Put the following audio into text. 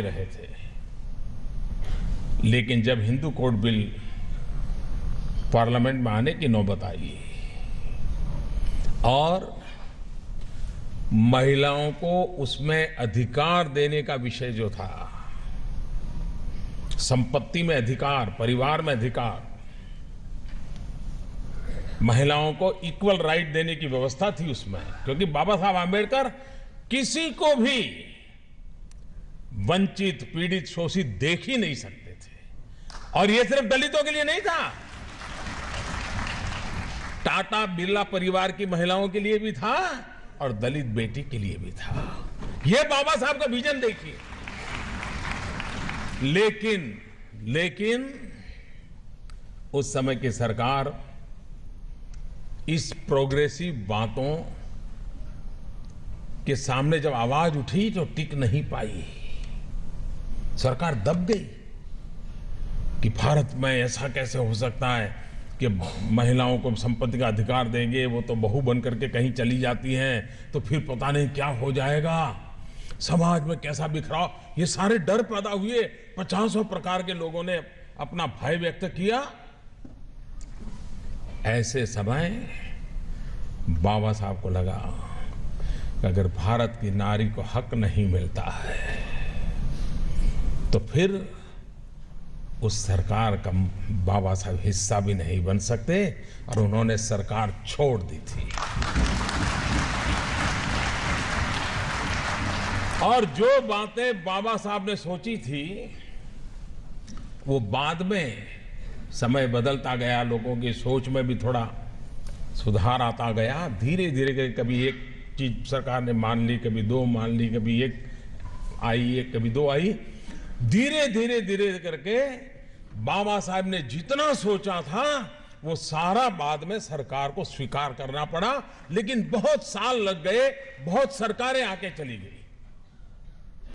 रहे थे, लेकिन जब हिंदू कोड बिल पार्लियामेंट में आने की नौबत आई और महिलाओं को उसमें अधिकार देने का विषय जो था, संपत्ति में अधिकार, परिवार में अधिकार, महिलाओं को इक्वल राइट देने की व्यवस्था थी उसमें, क्योंकि बाबा साहब आंबेडकर किसी को भी वंचित, पीड़ित, शोषित देख ही नहीं सकते थे। और यह सिर्फ दलितों के लिए नहीं था, टाटा बिरला परिवार की महिलाओं के लिए भी था और दलित बेटी के लिए भी था। यह बाबा साहब का विजन देखिए। लेकिन उस समय की सरकार इस प्रोग्रेसिव बातों के सामने जब आवाज उठी तो टिक नहीं पाई। सरकार दब गई कि भारत में ऐसा कैसे हो सकता है कि महिलाओं को संपत्ति का अधिकार देंगे, वो तो बहू बन करके कहीं चली जाती हैं तो फिर पता नहीं क्या हो जाएगा, समाज में कैसा बिखराव, ये सारे डर पैदा हुए। 50 प्रकार के लोगों ने अपना भय व्यक्त किया। ऐसे समय बाबा साहब को लगा कि अगर भारत की नारी को हक नहीं मिलता है तो फिर उस सरकार का बाबा साहब हिस्सा भी नहीं बन सकते, और उन्होंने सरकार छोड़ दी थी। और जो बातें बाबा साहब ने सोची थी वो बाद में समय बदलता गया, लोगों की सोच में भी थोड़ा सुधार आता गया। धीरे धीरे कभी एक चीज सरकार ने मान ली, कभी दो मान ली, कभी एक आई, कभी दो आई। धीरे करके बाबा साहब ने जितना सोचा था वो सारा बाद में सरकार को स्वीकार करना पड़ा। लेकिन बहुत साल लग गए, बहुत सरकारें आके चली गई।